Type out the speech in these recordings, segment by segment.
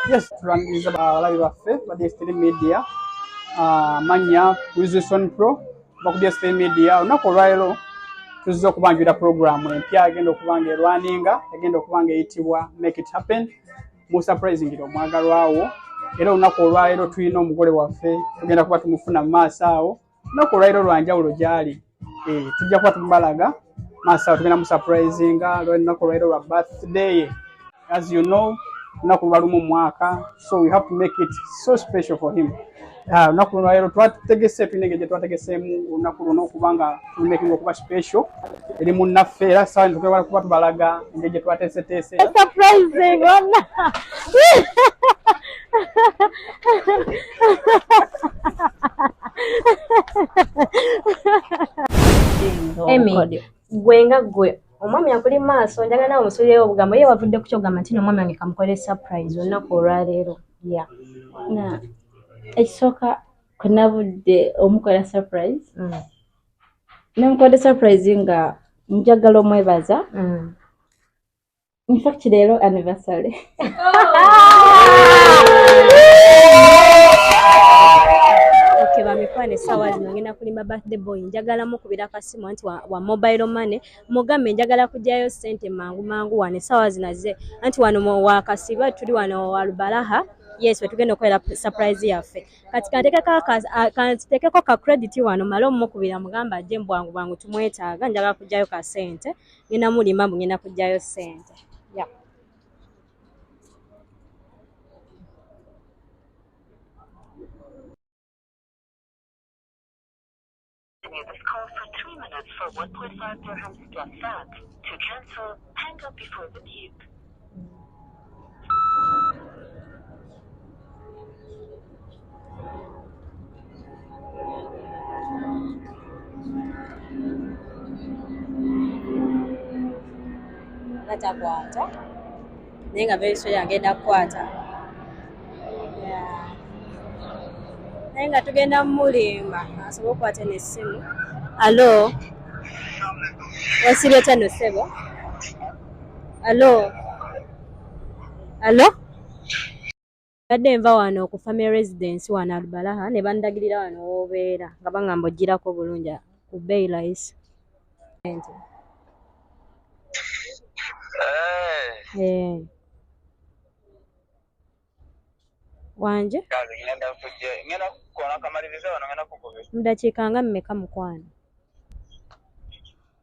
Yes, tulangiza abalabi baffe ba DX3 Media. Manya Wizison Pro ba ku DX3 Media. Olunaku olwaleero tuzze okubanjira programu empya agenda okubanga erwaninga, agenda okubanga eyitibwa Make It Happen. Mu surprising omwagalwawo. Era olunaku olwaleero tulina omugole waffe tugenda kuba tumufuna mu maaso awo. Olunaku olwaleero lwanjawulo gyali. Tujja kuba tumubalaga maaso awo tugenda mu surprisinga olunaku olwaleero lwa birthday. As you know, nakubalumu mwaka, so we have to make it so special for him. Nakuno lero twategese twinenge je twategesemu nakuno okubanga making okuba special eri munnaffe era sawa ntukwala kuba tubalaga ngeje twatese surprising ona Emi gwenga gwe omwami akuli maaso njagala nawe omusulireyo obugambo ye wavudde ku kyogamba nti omwami wange kamukole surprise olunaku olwaleero na ekisooka kunavudde omukola surprise namukode surprise nga njagala omwebaza in fact leero anniversary bamikwane sawa zino ngenda kulimba birthday boy njagala mukubira akasimu anti wa mobile money mugambe njagala kujjayo sente mangu wane sawa zinaze anti wano wa kasiba tuli wano wa Lubalaha yes wetugenda okwera surprise yaffe kati kantekeko ka credit wano malo mukubira mugamba ajje bwangu tumwetaaga njagala kujjayo ka sente ngenda mulimba ngenda kujjayo sente yeah. This call for 3 minutes for 1.5 dirhams plus VAT. To cancel, hang up before the beep. Natakwata nenga very sure agenda kukwata nenga tugenda mulimba asobola okukwata n'essimu alo wasibye tano sebo alo badde nva wano ku family residence wano Lubalaha ne bandagirira wano w'obeera nga bangamba ogirako bulungi ku bbeeyi layisi wanje mudakiika nga mmeka mukwano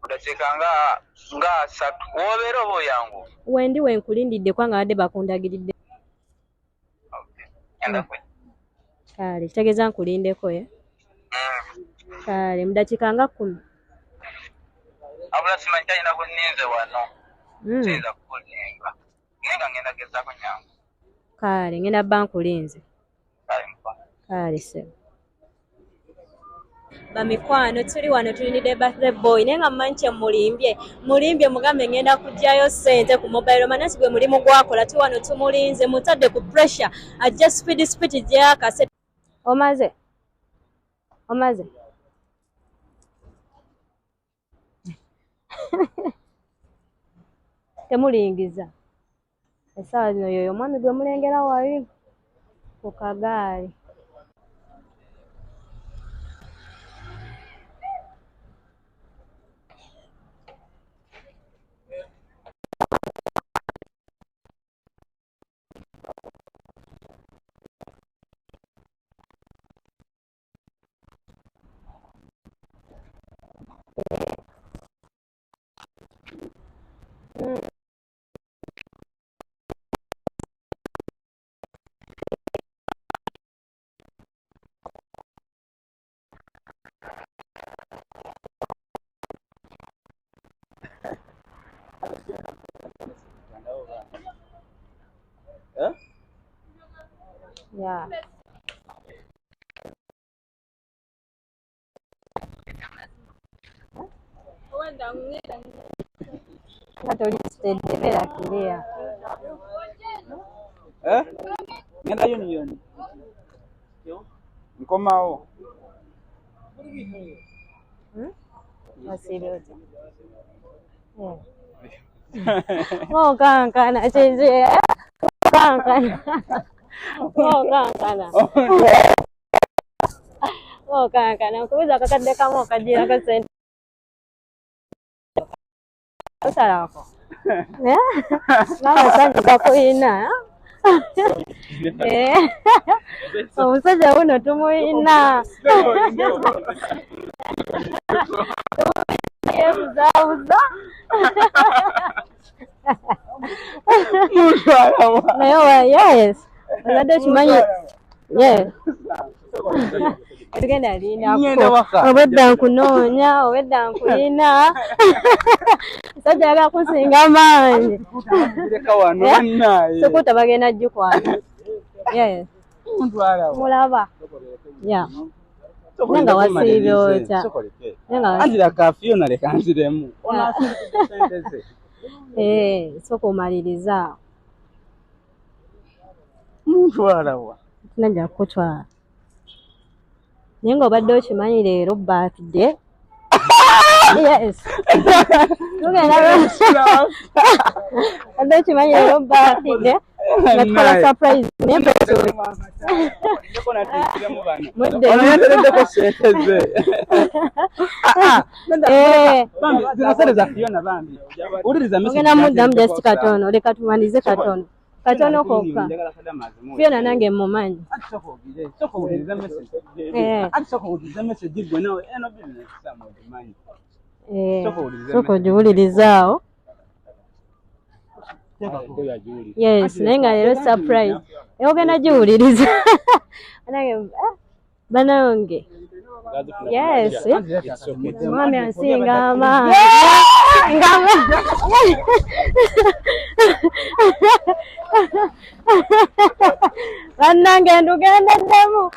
mudakiika nga 3 wobeera oba oyangu wendi wenkulindidde kwanga badde bakundagiridde kale kitegeeza nkulindeko kale mudakiika nga 10 abula simanyi talina kunninze wano kiyinza kukulimba nga ngenda gezaako nyangu kale ngenda bba nkulinze kale sebo bamikwano tuli wano tulinidde birthday boy naye nga mmanyi kye mulimbye mugambe ngenda kujjayo sente ku mobile manasi gwe mulimu gwakola tu wano tumulinze mutadde ku pressure ajja speed gyakase omaze temulingiza essaawa zino yoyo omwami gwe mulengera wali ku kagaali yeah. Katolistede vera kilia. Ngenda yoni. Nkomao. Wasirota. Oh, kankana, kankana. Oh, kankana. Oh, kankana. Kuuza kakadde kamu okagira ko sente. Osalako. Mama sanyuka kuyina. Omusajja buno tumuyina. Yebuzaabuza. Naye yes. Obadde okimanyi. Yes. Tugenda linako. Obwedda nkunoonya, obwedda nkuyina. Omusajja yagala kunsinga maanyi. Sokuta bagenda jjukwana. Yes. Mulaba. Yeah. Nenga wasiibye otya. Anjira kafiyo na leka nziremu. Soko omaliriza. Muntwala wa. Najja kukutwala. Naye ng'obadde okimanyi leero birthday. Yes. Obadde okimanyi leero birthday. Nga tukola surprise. Ogenda muddamu just katono. Leka tumalize katono. Katono kokka. Fiona nange mumanyi. Soko ogiwulirizaawo. Yes, naye nga leero surprise. Ogenda giwuliriza. Banange. Yes. Mwami ansinga amaanyi. Bannange ndugendeddemu.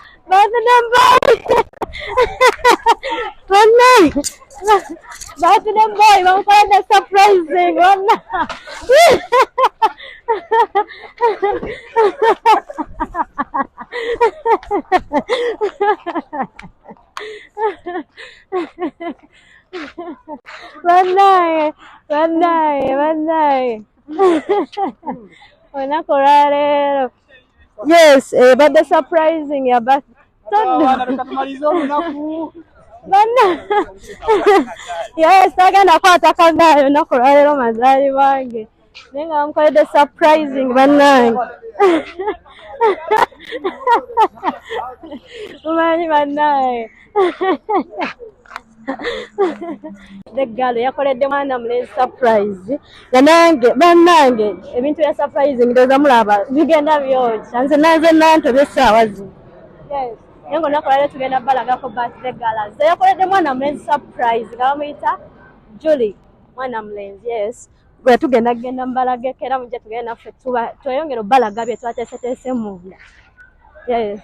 Birthday boy, bamukoledde surprising. Bannaye. Olunaku olwaleero. Yes, badde surprising ya birthday. Yes, tagenda kwata kagaayo olunaku olwaleero mazaali bange. Naye nga bamukoledde surprising bannange. Mumanyi bannange. Eggalo yakoledde mwana mulenzi surprise. Nange bannange ebintu bya surprise ndowooza mulaba bigenda byokya. Nze nantobe essaawa zino. Yes. Naye nga olunaku olwaleero tugenda balagako birthday gala. Ze yakoledde mwana mulenzi surprise nga bamuyita Julie. Mwana mulenzi, yes. Gwe tugenda mbalageko era mujja tugenda naffe tweyongera obbalaga bye twateeseteese munda. Yes.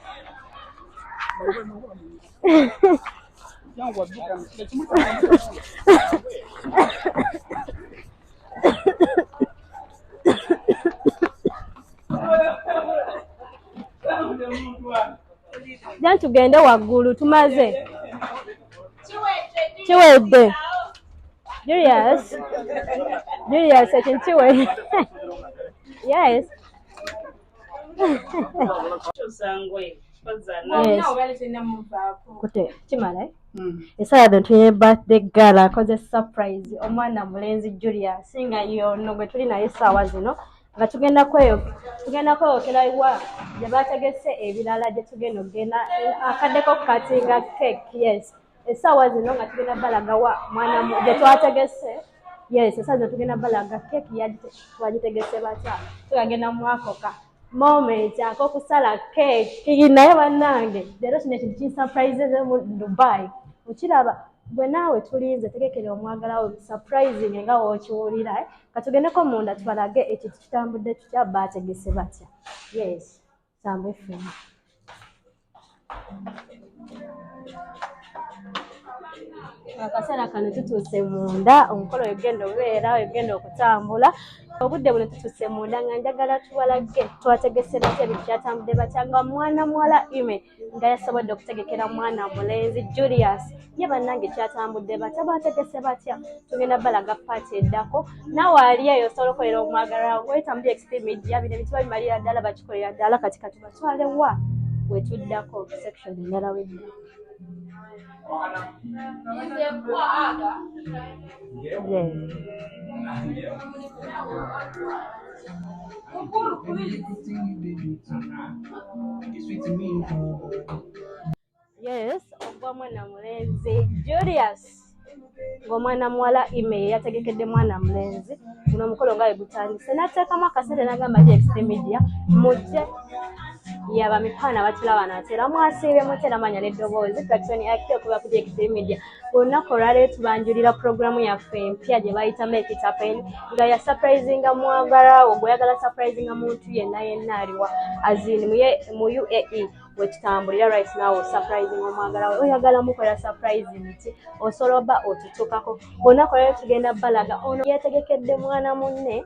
Jja tugende waggulu tumaze. Kiwedde. Julius, ekintu kiwedde. Yes. Kute kimala essaawa zino tulina birthday gala akoze surprise omwana mulenzi Julius nga yono gwe tuli naye essaawa zino nga tugenda kweyokera iwa gye bategese ebirala gye tugenda okgenda akaddeko kukatinga cake. Yes, essaawa zino nga tugenda balaga wa mwana gye twategese. Yes, essaawa zino tugenda balaga cake twagitegese batya tugagenda mwakoka moment akokusala cake naye bannange leero kino ekintu kinsurprises mu Dubai. Okiraba bwe naawe tulinze tegekere omwagalawo surprising nga wookiwulira. Katugendeko munda tubalage ekintu kitambudde tutya baategese batya. Yes, sambe ffena. akaseera kano tutuuse munda omukolo wegenda obeera wegenda okutambula obudde buno tutuuse munda nga njagala tubalage twategese batya ebintu byatambudde batya nga mwana muwala ime nga yasobodde okutegekera mwana mulenzi Julius ye bannange kyatambudde batya bategese batya tugenda balaga paati eddako naawe ali eyo osobola okukolera omwagalwa weta mu DX3 Media bino ebintu babimalira ddala bakikolera ddala kati batwale wa wetuddako section endala wedda yes ogwa mwana mulenzi Julius ng'omwana muwala ime yategekedde mwana mulenzi guno omukolo nga bwegutandise n'ateekamu akasente n'agamba DX3 Media mujje yaba mikwana batulaba natera mwasiibye mutera manya n'eddoboozi Jackson akite okuva ku DX3 Media olunaku olwaleero tubanjulira programu yaffe empya gye bayita Make It Happen nga ya surprisinga mwagalawo gweyagala surprisinga muntu yenna aliwa azini mu UAE wetutambulira right now surprising omwagalawo oyagala mukola surprising nti osoloba otutukako olunaku olwaleero tugenda balaga ono yetegekedde mwana munne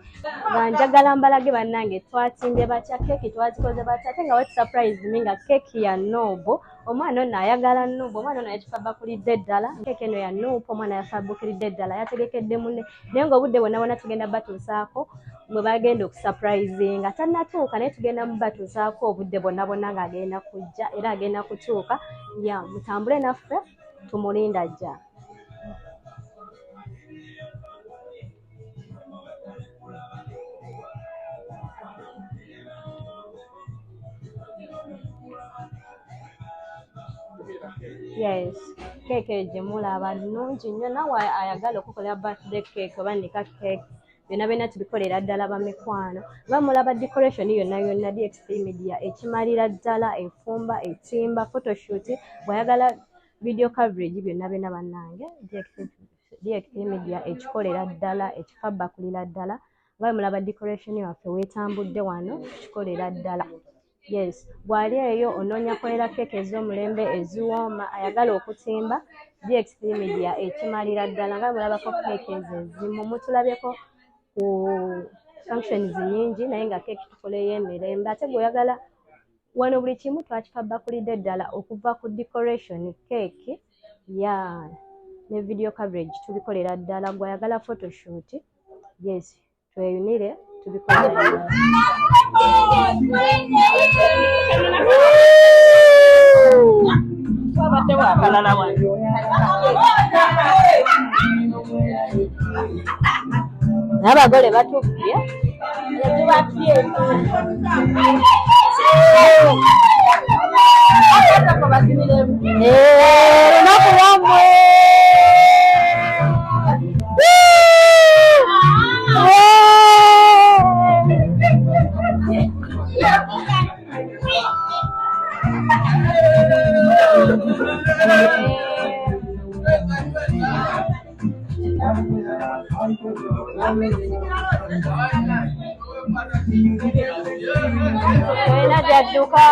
nga njagala mbalage bannange twatimbye batya keki twazikoze batya ate nga wet surprise nga keki ya Nobo omwana ono ayagala Nobo omwana ono yakifabakulidde ddala keki eno ya Nobo omwana yafabukiridde ddala yategekedde munne naye ng'obudde bwonna tugenda batuusaako mwe bagenda okusurprisinga tannatuuka naye tugenda mubatuusaako obudde bwonna ng'agenda kujja era agenda kutuuka ya mutambule naffe tumulinda ajja yes keke gye mulaba nnungi nnyo nawe ayagala okukolera birthday cake oba nika cake byonna tubikolera ddala bamikwano nga mulaba decoration yonna DX3 Media ekimalira ddala enfumba etimba photoshoot bwayagala video coverage byonna bannange DX3 Media ekikolera ddala ekifabakulira ddala nga mulaba decoration yaffe wetambudde wano kikolera ddala yes bwali eyo onoonya kolera keke ez'omulembe eziwooma ayagala okutimba DX3 Media ekimalira ddala nga mulabako keke ezimu mutulabyeko ku functions nyingi naye nga keke tukoleyo emirembe ate gweoyagala wano buli kimu twakifabakulidde ddala okuva ku decoration cake ya ne video coverage tubikolera ddala gweoyagala photoshoot yes tweyunire tubikolera n'abagole batubye lunaku lwammwe talina gyadduka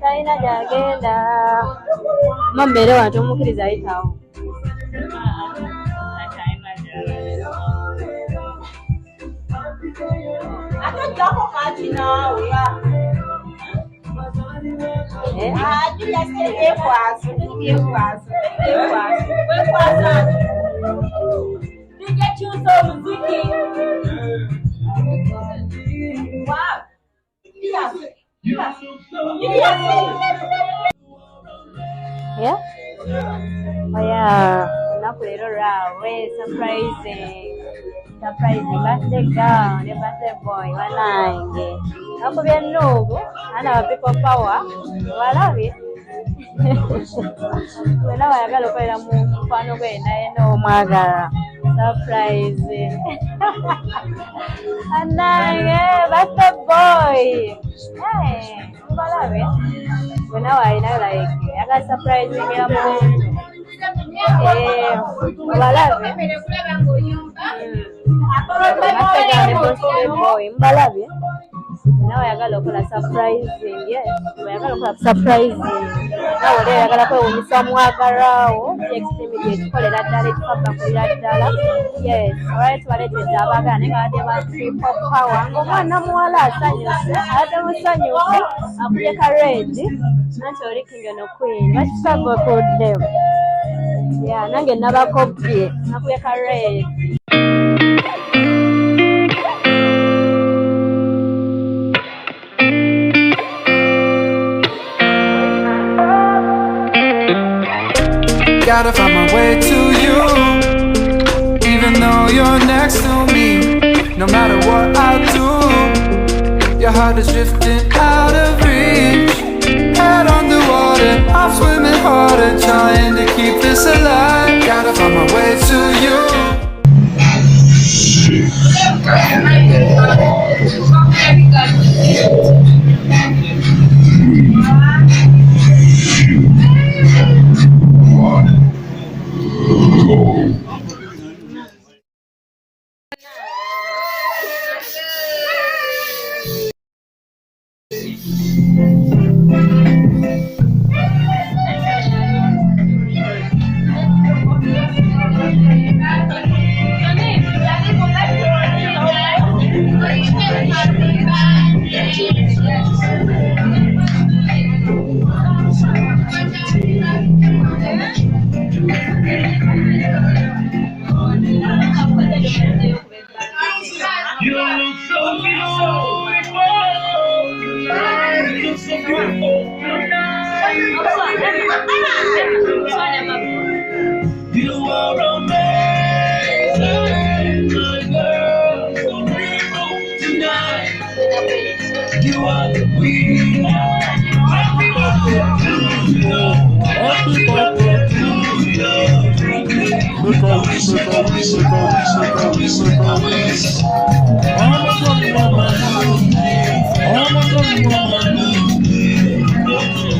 talina gyagenda mambeere wano tomukiriza ayitawo atojjako kati naawe Nijakyusa omuziki. Yeah? Oh yeah, olunaku leero lwabwe surprising birthday girl ne birthday boy banange nakubye Nuubu ana wa people power walabye wena wayagala okolera mu mukwano gwe naye n'omwagala surprise anange birthday boy walabye wena walina like yaga surprising ya muntu walabye mbalabye nawe ayagala okola surprising yes ayagala okola surprising nawe era oyagala kwewunyisa omwagalwawo DX3 Media ekikolera ddala ekifabakulira ddala. Yes, olwaleero tubaleetedde abaagala naye nga badde ba Triple Power ng'omwana muwala asanyuse abadde musanyufu akubye ka red anti oli king no queen bakisagokudde nange nabakopye nakubye ka red. Gotta find my way to you, even though you're next to me. No matter what I do, your heart is drifting out of reach. Head on the water, I'm swimming harder, trying to keep this alive. Gotta find my way to you. You look so beautiful tonight. You are amazing, my girl, so beautiful tonight. You are the queen. Happy birthday to you. Happy birthday to you. Make a wish, make a wish, make a wish, make a wish, make a wish.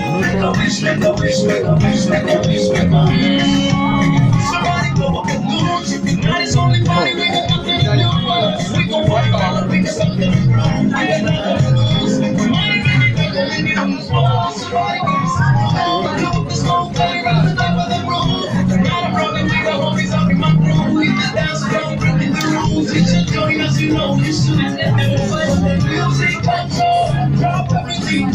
Make a wish, make a wish, make a wish, make a wish. Somebody blow up the balloons if you know it's only money. We got nothing to lose. We gon' work all the things something wrong. I got nothing to lose. Money can be bigger than you. Somebody give me some more. Look at the smoke, belly round the top of the room. Not a problem, we got homies up in my crew. We been down strong, breaking the rules. It's your joint, as you know, you should have never known. Music control, drop everything.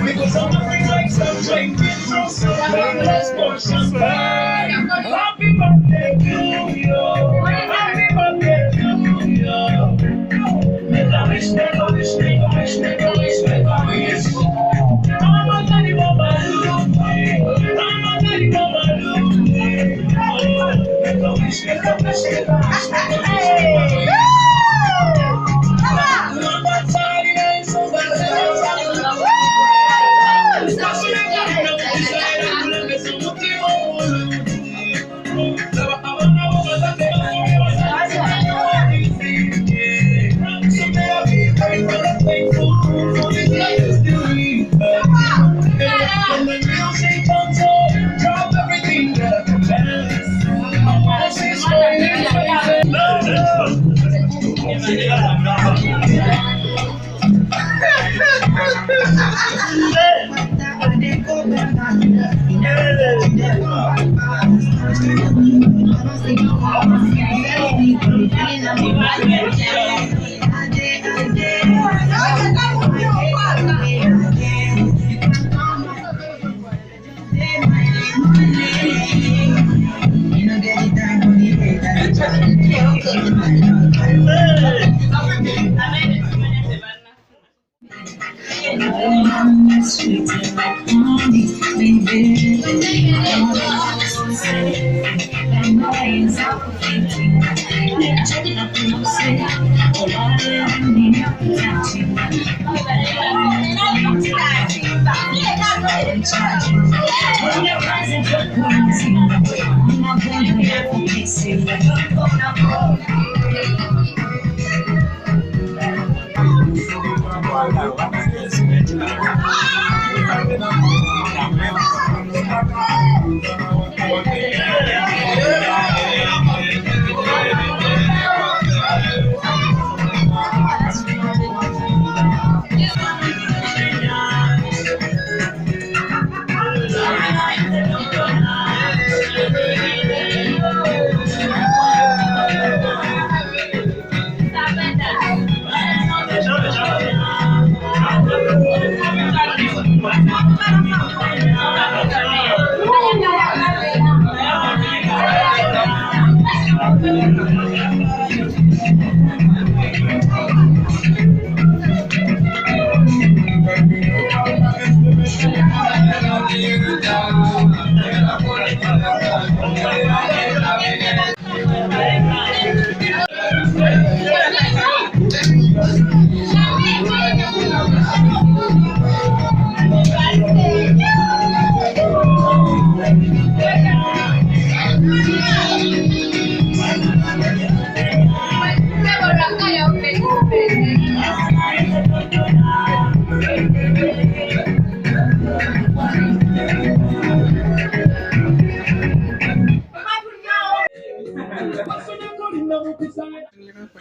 Because I'm a free like some drinking through some let's pour champagne. Happy birthday to you. Happy birthday to you. Make a wish, make a wish, make a wish, make a wish, make a wish. I'm a daddy mama look. I'm a daddy mama look. Make a wish, make a wish, make a wish, make a wish.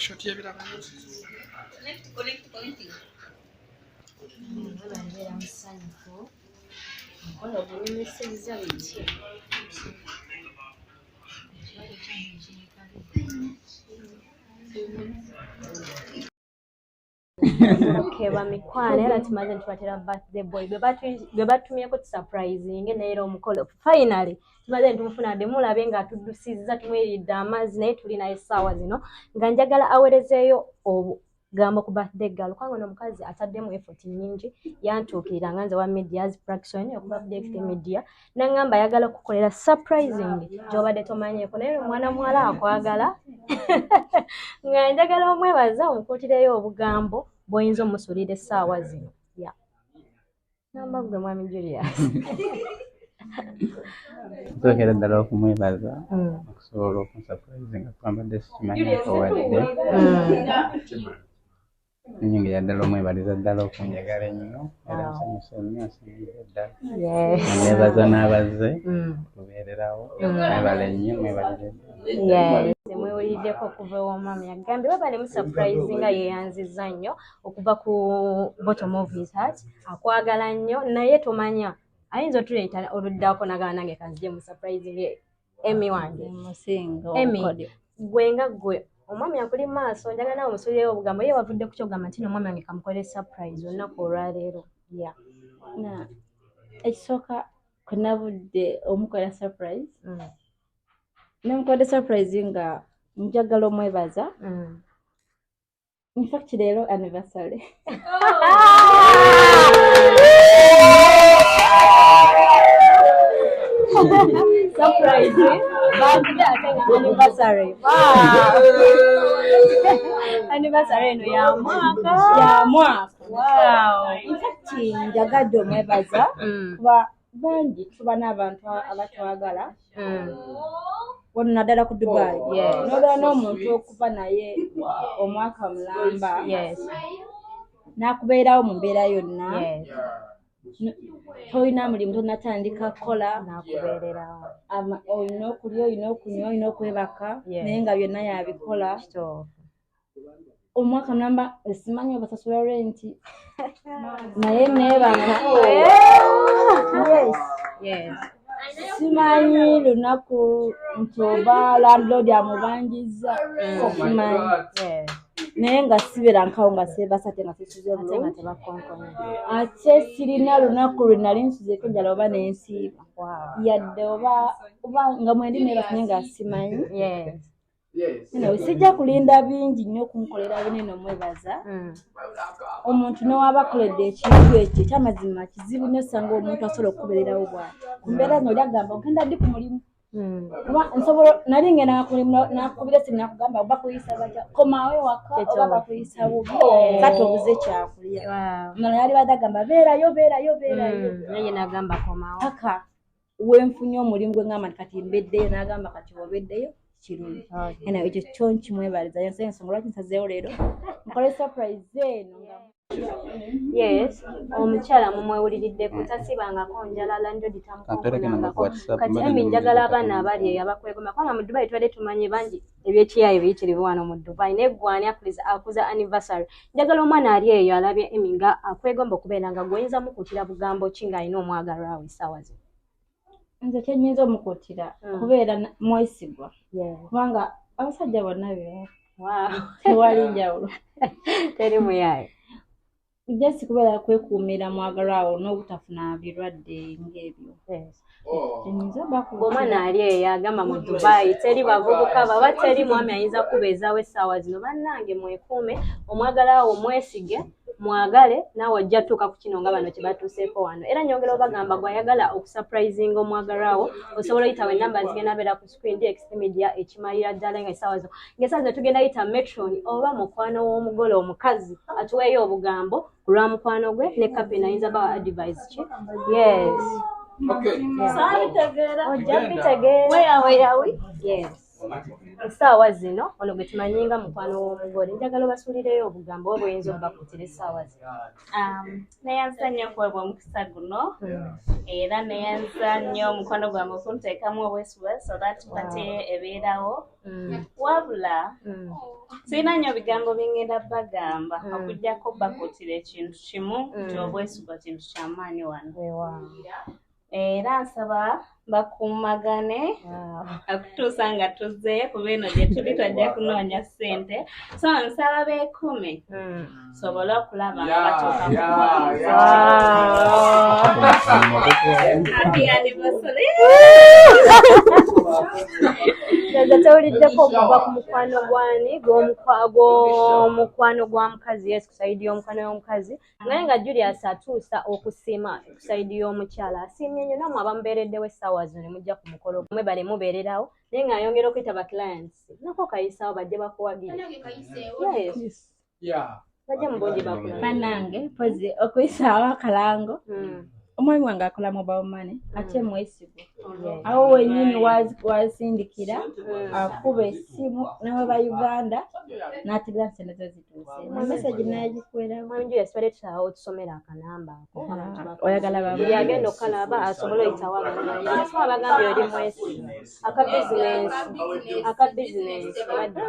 shot y'ebirala. Okay, bamikwana era tumaze ntubatera birthday boy bwe batumyeko surprising neera omukolo finally tumaze ntumufuna demulabe nga atudusizza tumweridde amazzi naye tuli naye essaawa zino nga njagala awerezeeyo obugambo ku birthday girl kubanga omukazi ataddemu effort nyingi yantuukirira nga nze wa medias Praxon okuva ku DX3 Media n'angamba ayagala okukolera surprising gy'obadde tomanyeeko naye omwana muwala akwagala nga njagala omwebaza omukuutireyo obugambo bw'oyinza omusuulira essaawa zino. Namba gwe mwami Julius. Nsookera ddala okumwebaza okusobola okunsurprisinga twambadde sikimanyi owadde nyingira ddala omwebaliza ddala okunjagala ennyo era nsanyusa nnyo nsinzire ddala neebaza n'abazze tubeererawo mwebala ennyo mwebalire mwewuliddeko okuva ew'omwami agambye baba ne musurprisinga yeeyanzizza nnyo okuva ku bottom of his heart akwagala nnyo naye tomanya ayinza otuleeta oluddaako nagala nange kanzije musurprising Emi wange Emi gwe nga gwe omwami akuli maaso njagala nawe omusuulireyo obugambo ye wavudde ku kyogamba nti n'omwami wange kamukole surprise olunaku olwaleero. Ekisooka kwe navudde omukola surprise namukodde surprise nga njagala omwebaza in fact leero anniversary surprise birthday ate nga anniversary anniversary eno ya mwaka in fact njagadde omwebaza kuba bangi tuba n'abantu abatwagala wano naddala ku Dubai n'obeera n'omuntu okuva naye omwaka mulamba n'akubeerawo mu mbeera yonna tolina mulimu tonatandika kukola olina okulya olina okunywa olina okwebaka naye nga byonna yabikola omwaka mulamba esimanyi obasasula renti naye neebaka simanyi lunaku nti oba landlord amubangiza okumanyi naye nga sibeera nkawo nga seebasa ate nga sisuze bulungi ate sirina lunaku lwe nali nsuzeeko njala oba n'ensiiba yadde oba nga mwendi neebasa naye nga simanyi sijja kulinda bingi nnyo okunkolera binene omwebaza omuntu n'owaaba akoledde ekintu ekyo ekyamazima kizibu nnyo osanga omuntu asobola okukubeererawo bw'ati ku mbeera zino oli agamba ogenda ddi ku mulimu kuba nsobola nali ngenda ku mulimu nakukubira essimu nakugamba oba kuyisa batya komawo ewaka oba bakuyisa bubi kati obuze kyakulya nala yali badde agamba beerayo naye n'agamba komawo paka wenfunye omulimu gwe ngamba kati mbeddeyo n'agamba kati obeddeyo kirungi ena ekyo kyo nkimwebaliza ensonga lwaki nsazeewo leero nkole surprise eno omukyala mumwewuliriddeko tasibangako njala landlord tamukongonangako kati Emi njagala abaana abali eyo abakwegoma kubanga mu Dubai tubadde tumanye bangi ebyekiyaayo biyitirivu wano mu Dubai naye gwani akuza anniversary njagala omwana ali eyo alabye Emi nga akwegomba okubeera nga gweoyinza mukuutira bugambo ki ng'alina omwagalwawo essaawa zino. Nze kyenyinza omukuutira kubeera mwesigwa kubanga abasajja bonna tewali njawulo teri muyaayo just kubeera kwekuumira mwagalwawo n'obutafuna birwadde ng'ebyo omwana ali eyo agamba mu Dubai teri bavubuka baba teri mwami ayinza kubeezaawo essaawa zino bannange mwekuume omwagalwawo mwesige mwagale naawe ojja tuuka ku kino nga bano kye batuuseeko wano era nyongera obagamba gwayagala okusurprisinga omwagalwawo osobola oyitawo enamba zigenda beera ku screen DX3 Media ekimalira ddala nga essaawa zo ng'essaawa zo tugenda yita metron oba mukwano w'omugole omukazi atuweeyo obugambo ku lwa mukwano gwe ne kapeni ayinza bawa advice ki ojja bitegeera weyaweyawe essaawa zino ono gwe tumanyinga mukwano w'omugole njagala obasuulireyo obugambo we buyinza obbakuutira essaawa zino. Neyanza nnyo okuweebwa omukisa guno era neyanza nnyo omukwano gwange okunteekamu obwesigwa so that mpate ebeerawo wabula sirina nnyo bigambo bye ngenda bagamba okuggyako bakuutira ekintu kimu nti obwesigwa kintu kyamaanyi wano era nsaba bakuumagane okutuusa nga tuzze kuba eno gye tuli twajja kunoonya ssente so nsaba beekume sobole okulaba nga batuuka Happy anniversary! Nze tewuliddeko okuva ku mukwano gwani gw'omukwano gwa mukazi yes ku sayidi y'omukwano w'omukazi naye nga Julius atuusa okusiima ku sayidi y'omukyala asiimye nnyo nammwe abamubeereddewo essaawa zino ne mujja ku mukolo mwe bale mubeererawo naye ng'ayongera okuyita clients nako kayisaawo bajje bakuwagire bajje mu bungi bakula bannange pozi okuyisaawo akalango omwami wange akola mobile money ate mwesigwa awo wennyini wasindikira akuba essimu nawe ba Uganda n'ategeera nti sente ze zituuse message n'agikweramu mwami Julius bale tutaawo otusomera akanamba ako oyagala buli agenda okalaba asobole oyitawo abalala so abagambye oli mwesigwa aka bizinensi badde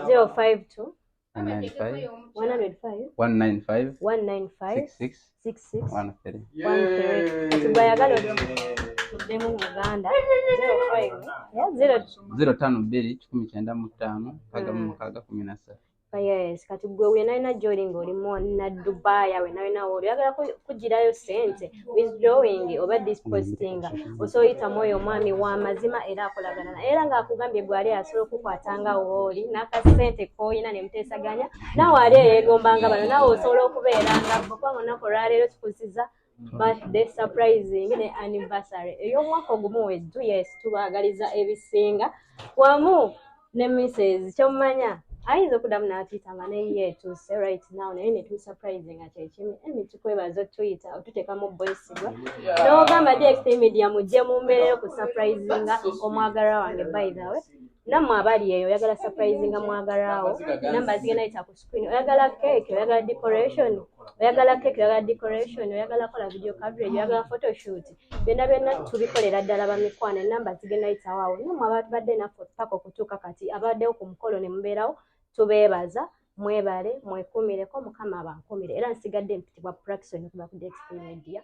052 195 66 Tubayagala tuddemu mu Uganda 05 yes kati gwe wenalina gy'oli ng'olimu na Dubai awe nalinawo oyagala kugirayo ssente withdrawing oba dispositinga osoyitamu oyo omwami w'amazima era akolagana era ng'akugambye gwali asobola okukwatanga wooli n'akasente k'olina ne muteesaganya naawe ali eyeegombanga bano naawe osobola okubeeranga okubanga olunaku olwaleero tukuziza birthday surprising ne anniversary ey'omwaka ogumu weddu yes tubaagaliza ebisinga wamu ne Mrs. kyomumanya ayinza okuddamu n'atuyitanga naye etuuse right now naye ne tusurprisinga kyekimi emi tukwebaza otuyita otuteekamu bwesigwa n'ogamba DX3 Media mujje mumbeerero ku surprisinga omwagalwa wange by the way nammwe abali eyo oyagala surprisinga mwagalwawo namba zigenda yita ku screen oyagala cake oyagala decoration oyagala kola video coverage oyagala photoshoot byonna tubikolera ddala bamikwano namba zigenda yitawo awo nammwe abadde naffe paka okutuuka kati abaddewo ku mukolo ne mubeerawo tubeebaza mwebale mwekuumireko mukama abankuumire era nsigadde mpitibwa Praxon kuba ku DX3 Media